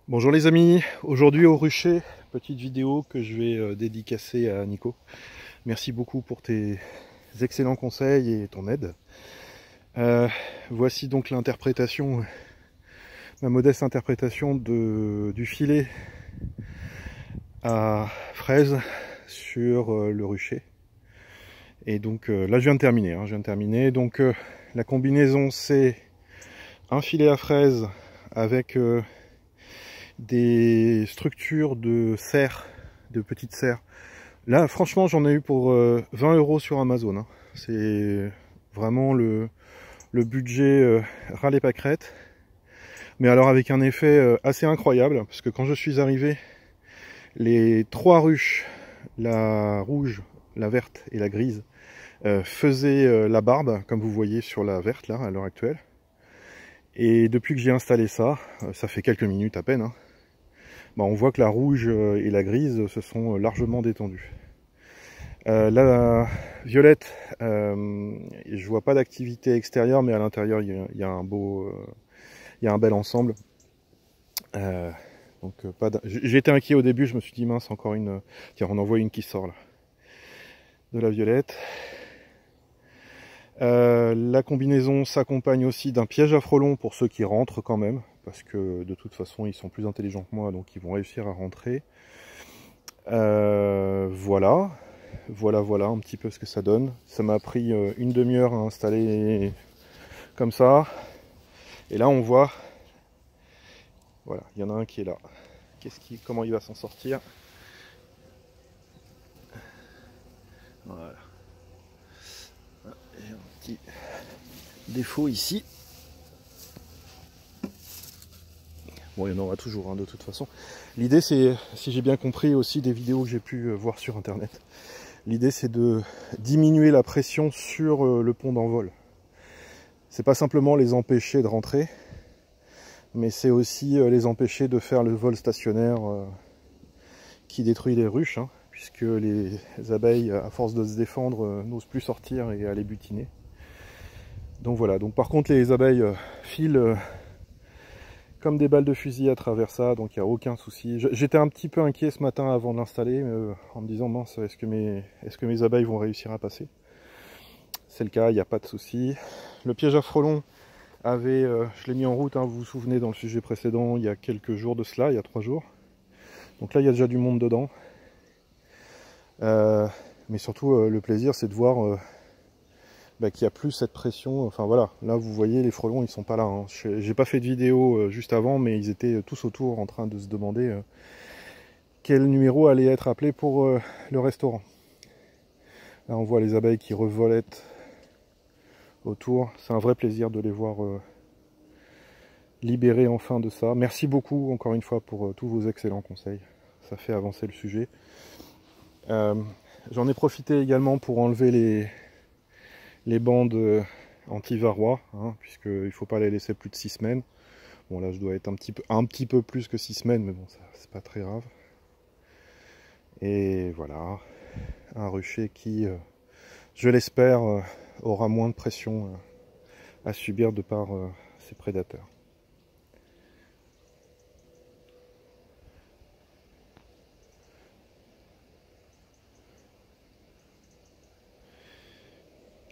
Bonjour les amis, aujourd'hui au rucher, petite vidéo que je vais dédicacer à Nico. Merci beaucoup pour tes excellents conseils et ton aide. Voici donc l'interprétation, ma modeste interprétation du filet à fraise sur le rucher. Et donc là je viens de terminer, Donc la combinaison c'est un filet à fraise avec des structures de serres, de petites serres. Là, franchement, j'en ai eu pour 20 € sur Amazon. Hein. C'est vraiment le budget ras les pâquerettes. Mais alors avec un effet assez incroyable, parce que quand je suis arrivé, les trois ruches, la rouge, la verte et la grise, faisaient la barbe, comme vous voyez sur la verte là, à l'heure actuelle. Et depuis que j'ai installé ça, ça fait quelques minutes à peine, hein, bah, on voit que la rouge et la grise se sont largement détendues. La violette, je vois pas d'activité extérieure, mais à l'intérieur il y a un beau, il y a un bel ensemble. Donc j'ai été inquiet au début, je me suis dit mince, encore une. Tiens, on en voit une qui sort là. De la violette. La combinaison s'accompagne aussi d'un piège à frelons pour ceux qui rentrent quand même, parce que de toute façon ils sont plus intelligents que moi, donc ils vont réussir à rentrer. Voilà. Voilà un petit peu ce que ça donne. Ça m'a pris une demi-heure à installer comme ça. Et là on voit, voilà, il y en a un qui est là. Comment il va s'en sortir? Voilà. Et un petit défaut ici. Bon, il y en aura toujours, hein, de toute façon. L'idée c'est, si j'ai bien compris aussi des vidéos que j'ai pu voir sur internet, l'idée c'est de diminuer la pression sur le pont d'envol. C'est pas simplement les empêcher de rentrer, mais c'est aussi les empêcher de faire le vol stationnaire qui détruit les ruches, hein, puisque les abeilles, à force de se défendre, n'osent plus sortir et aller butiner. Donc voilà, donc par contre les abeilles filent comme des balles de fusil à travers ça, donc il n'y a aucun souci. J'étais un petit peu inquiet ce matin avant de l'installer, en me disant mince, est-ce que mes abeilles vont réussir à passer? C'est le cas, il n'y a pas de souci. Le piège à frelons avait, je l'ai mis en route, hein, vous vous souvenez dans le sujet précédent, il y a quelques jours de cela, il y a 3 jours. Donc là il y a déjà du monde dedans. Mais surtout le plaisir c'est de voir qu'il n'y a plus cette pression. Enfin voilà, là vous voyez les frelons ils sont pas là. Hein. J'ai pas fait de vidéo juste avant, mais ils étaient tous autour en train de se demander quel numéro allait être appelé pour le restaurant. Là on voit les abeilles qui revolettent autour. C'est un vrai plaisir de les voir libérés enfin de ça. Merci beaucoup encore une fois pour tous vos excellents conseils. Ça fait avancer le sujet. J'en ai profité également pour enlever les bandes anti-varrois, hein, puisqu'il ne faut pas les laisser plus de 6 semaines. Bon là je dois être un petit peu plus que 6 semaines, mais bon ça c'est pas très grave. Et voilà, un rucher qui, je l'espère, aura moins de pression à subir de par ses prédateurs.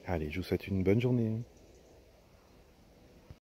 Allez, je vous souhaite une bonne journée.